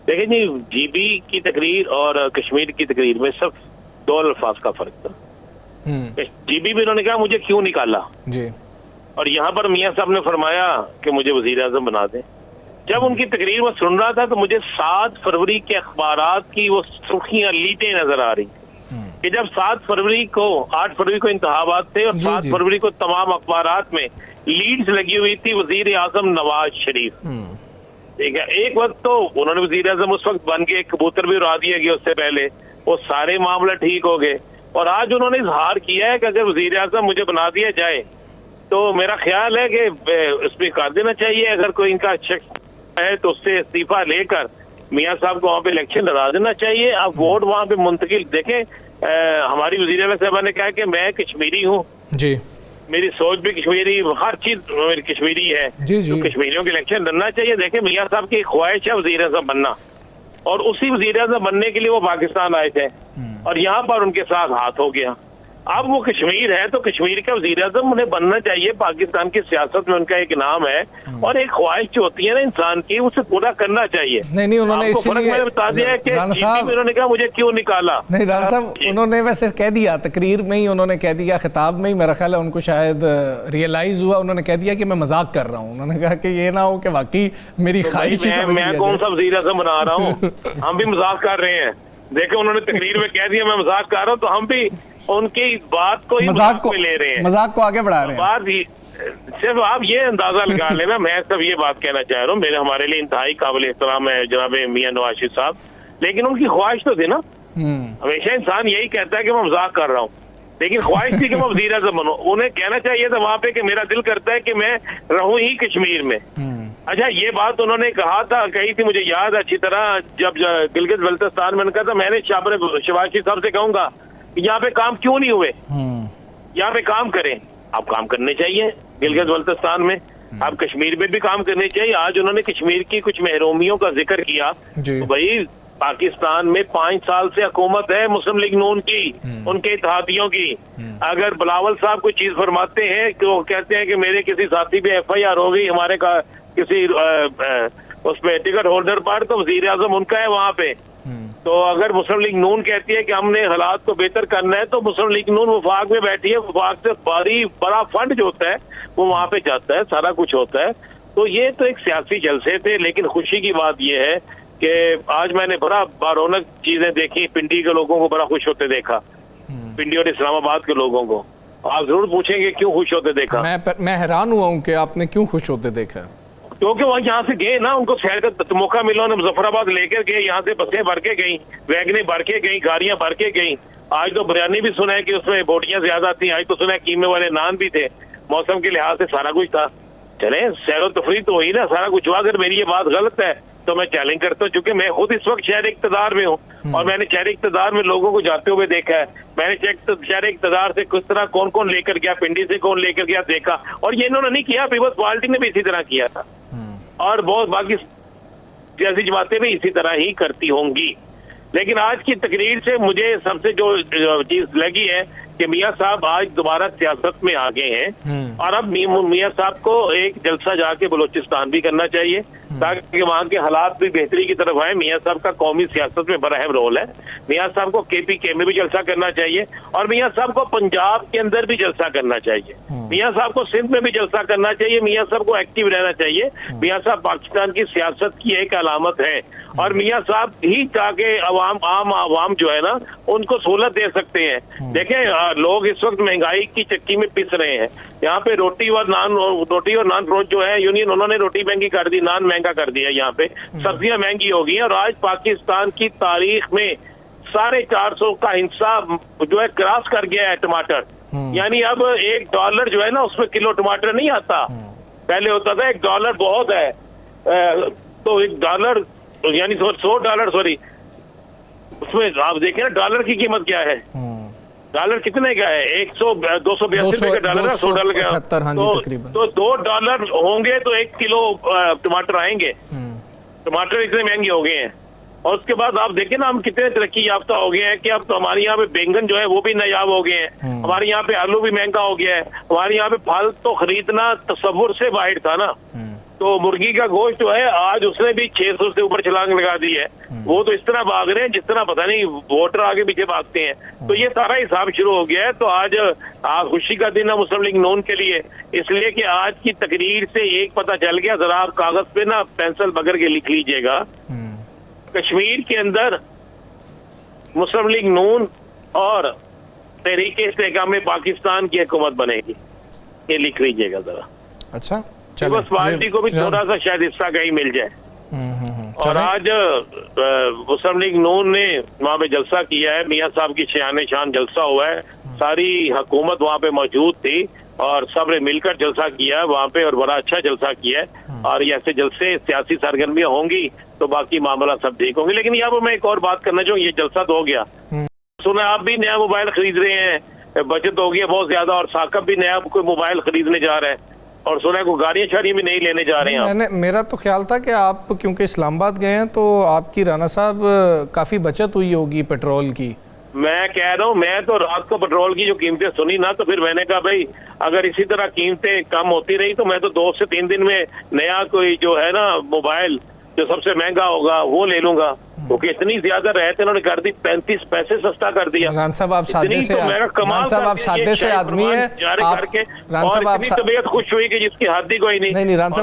देखिए जी, जीबी की तकरीर और कश्मीर की तकरीर में सब 2 अल्फाज का फर्क था। जीबी में उन्होंने कहा मुझे क्यों निकाला जी, और यहाँ पर मियां साहब ने फरमाया कि मुझे वजीर आजम बना दें। जब उनकी तकरीर में सुन रहा था तो मुझे 7 फरवरी के अखबारात की वो सुर्खियां लीटें नजर आ रही कि जब 7 फरवरी को 8 फरवरी को इंतखाबात थे और 7 फरवरी को तमाम अखबारात में लीड्स लगी हुई थी वजीर आजम नवाज शरीफ। ठीक है, एक वक्त तो उन्होंने वजीर आजम उस वक्त बन के कबूतर भी उड़ा दिया गया, उससे पहले वो सारे मामले ठीक हो गए। और आज उन्होंने इजहार किया है कि अगर वजीर आजम मुझे बना दिया जाए तो मेरा ख्याल है कि इसमें कर देना चाहिए। अगर कोई इनका शख्स है तो उससे इस्तीफा लेकर मियां साहब को वहाँ पे इलेक्शन लड़ा देना चाहिए। आप वोट वहाँ पे मुंतकिल देखें। हमारी वजीर आला साहबा ने कहा कि मैं कश्मीरी हूँ जी, मेरी सोच भी कश्मीरी, हर चीज मेरी कश्मीरी है जी जी। तो कश्मीरियों के इलेक्शन लड़ना चाहिए। देखें, मियां साहब की ख्वाहिश है वजीर आज़म बनना और उसी वजीर आज़म बनने के लिए वो पाकिस्तान आए थे और यहाँ पर उनके साथ हाथ हो गया। अब वो कश्मीर है तो कश्मीर का वजीर आज़म उन्हें बनना चाहिए। पाकिस्तान की सियासत में उनका एक नाम है और एक ख्वाहिश जो होती है ना इंसान की, उसे पूरा करना चाहिए। नहीं, उन्होंने इसीलिए बता दिया है कि उन्होंने कहा मुझे क्यों निकाला। नहीं राना साहब, उन्होंने वैसे कह दिया तकरीर में ही, उन्होंने कह दिया खिताब में ही, मेरा ख्याल है उनको शायद रियलाइज हुआ, उन्होंने कह दिया कि मैं मजाक कर रहा हूँ। उन्होंने कहा कि ये ना हो कि वाकई मेरी ख्वाहिश मैं कौन सा वजीर आज़म बना रहा हूँ, हम भी मजाक कर रहे हैं। देखे, उन्होंने तकरीर में कह दिया मैं मजाक कर रहा हूँ तो हम भी उनकी बात को ही मजाक को ले रहे हैं, मजाक को आगे बढ़ा रहे हैं। बात ही सिर्फ आप ये अंदाजा लगा लेना। मैं सब ये बात कहना चाह रहा हूँ, मेरे हमारे लिए इंतहाई काबिल एहतराम है जनाब मियां नवाज शरीफ साहब, लेकिन उनकी ख्वाहिश तो थी ना। हमेशा इंसान यही कहता है कि मैं मजाक कर रहा हूँ, लेकिन ख्वाहिश थी कि मैं वजीर आज़म बनूं। उन्हें कहना चाहिए था वहां पे कि मेरा दिल करता है कि मैं रहूं ही कश्मीर में। अच्छा, ये बात उन्होंने कहा था, कही थी, मुझे याद अच्छी तरह, जब गिलगित बल्तिस्तान में कहा था मैंने शहबाज शरीफ साहब से कहूंगा यहाँ पे काम क्यों नहीं हुए, यहाँ पे काम करें। आप काम करने चाहिए गिलगित बल्तिस्तान में, आप कश्मीर में भी काम करने चाहिए। आज उन्होंने कश्मीर की कुछ महरूमियों का जिक्र किया, तो भाई पाकिस्तान में 5 साल से हुकूमत है मुस्लिम लीग नून की, उनके इत्तेहादियों की। अगर बिलावल साहब कोई चीज फरमाते हैं कि वो कहते हैं कि मेरे किसी साथी पे FIR हो गई हमारे का किसी उसपे टिकट होल्डर पर, तो वजीर आज़म उनका है वहाँ पे। तो अगर मुस्लिम लीग नून कहती है कि हमने हालात को बेहतर करना है तो मुस्लिम लीग नून वफाक में बैठी है, वफाक से बड़ा फंड जो होता है वो वहाँ पे जाता है, सारा कुछ होता है। तो ये तो एक सियासी जलसे थे, लेकिन खुशी की बात ये है कि आज मैंने बड़ा बारौनक चीजें देखी। पिंडी के लोगों को बड़ा खुश होते देखा, पिंडी और इस्लामाबाद के लोगों को। आप जरूर पूछेंगे क्यों खुश होते देखा। मैं हैरान हुआ हूँ कि आपने क्यों खुश होते देखा। क्योंकि वह यहाँ से गए ना, उनको शहर का मौका मिला, उन्हें मुजफ्फराबाद लेकर गए, यहाँ से बसें भर के गई, वैगनें भर के गई, गाड़ियां भर के गई। आज तो बिरयानी भी सुना है कि उसमें बोटियां ज्यादा थी, आज तो सुना है कीमे वाले नान भी थे। मौसम के लिहाज से सारा कुछ था। चले, सैरो तफरी तो हुई ना, सारा कुछ हुआ। अगर मेरी ये बात गलत है तो मैं चैलेंज करता हूँ, क्योंकि मैं खुद इस वक्त शहर इक़्तिदार में हूँ और मैंने शहर इक़्तिदार में लोगों को जाते हुए देखा है। मैंने शहर इक़्तिदार से किस तरह कौन कौन लेकर गया, पिंडी से कौन लेकर गया देखा। और ये इन्होंने नहीं किया, पीपल्स पार्टी ने भी इसी तरह किया था और बहुत बाकी सियासी जमातें भी इसी तरह ही करती होंगी। लेकिन आज की तकरीर से मुझे सबसे जो चीज लगी है कि मियां साहब आज दोबारा सियासत में आ गए हैं और अब मियां साहब को एक जलसा जाके बलूचिस्तान भी करना चाहिए ताकि वहाँ के हालात भी बेहतरी की तरफ आए। मियां साहब का कौमी सियासत में बड़ा अहम रोल है। मियां साहब को KPK में भी जलसा करना चाहिए और मियां साहब को पंजाब के अंदर भी जलसा करना चाहिए। मियां साहब को सिंध में भी जलसा करना चाहिए। मियां साहब को एक्टिव रहना चाहिए। मियां साहब पाकिस्तान की सियासत की एक अलामत है और मियां साहब ही जाके आम आवाम जो है ना उनको सहूलत दे सकते हैं। देखें, लोग इस वक्त महंगाई की चक्की में पिस रहे हैं। यहाँ पे रोटी और नान फरोश जो है यूनियन, उन्होंने रोटी महंगी कर दी, नान महंगा कर दिया। यहाँ पे सब्जियां महंगी हो गई हैं और आज पाकिस्तान की तारीख में 450 का हिस्सा जो है क्रॉस कर गया है टमाटर। यानी अब $1 जो है ना उसमें किलो टमाटर नहीं आता। पहले होता था $1 बहुत है, तो $1 यानी $100 सॉरी, उसमें आप देखें ना डॉलर की कीमत क्या है। डॉलर कितने का है? 282 का डॉलर है, $100 का। तो $2 होंगे तो 1 किलो टमाटर आएंगे। टमाटर इतने महंगे हो गए हैं और उसके बाद आप देखें ना हम कितने तरक्की याफ्ता हो गए हैं कि अब तो हमारे यहाँ पे बैंगन जो है वो भी नायाब हो गए हैं। हमारे यहाँ पे आलू भी महंगा हो गया है। हमारे यहाँ पे फल तो खरीदना तस्वुर से बाहर था ना। तो मुर्गी का गोश्त जो है आज उसने भी 600 से ऊपर छलांग लगा दी है। वो तो इस तरह भाग रहे हैं जिस तरह पता नहीं वोटर आगे पीछे भागते हैं। तो ये सारा हिसाब शुरू हो गया है। तो आज खुशी का दिन है मुस्लिम लीग नून के लिए, इसलिए कि आज की तकरीर से एक पता चल गया। जरा आप कागज पे ना पेंसिल पकड़ के लिख लीजिएगा, कश्मीर के अंदर मुस्लिम लीग नून और तहरीक इस्तेहकाम पाकिस्तान की हुकूमत बनेगी, ये लिख लीजिएगा जरा। अच्छा, बस पार्टी को भी थोड़ा सा शायद हिस्सा कहीं मिल जाए। और आज मुस्लिम लीग नून ने वहाँ पे जलसा किया है, मियाँ साहब की शान शान जलसा हुआ है। सारी हुकूमत वहाँ पे मौजूद थी और सब ने मिलकर जलसा किया है वहाँ पे, और बड़ा अच्छा जलसा किया है। और ऐसे जलसे सियासी सरगर्मियां होंगी तो बाकी मामला सब ठीक होंगे। लेकिन यहाँ पर मैं एक और बात करना चाहूँ, ये जलसा तो हो गया, सुना आप भी नया मोबाइल खरीद रहे हैं, बचत हो गई है बहुत ज्यादा, और साकब भी नया कोई मोबाइल खरीदने जा रहा है, और सुना है को गाड़ियां शाड़ियां भी नहीं लेने जा रहे हैं। मेरा तो ख्याल था कि आप क्योंकि इस्लामाबाद गए हैं तो आपकी राना साहब काफ़ी बचत हुई होगी पेट्रोल की। मैं कह रहा हूँ, मैं तो रात को पेट्रोल की जो कीमतें सुनी ना, तो फिर मैंने कहा भाई अगर इसी तरह कीमतें कम होती रही तो मैं तो 2 से 3 दिन में नया कोई जो है ना मोबाइल जो सबसे महंगा होगा वो ले लूंगा, क्योंकि इतनी ज्यादा रहते उन्होंने कर दी, 35 पैसे सस्ता कर दिया। रान साहब आप सादे से आदमी है, तबीयत खुश हुई कि जिसकी हद ही कोई नहीं। नहीं रान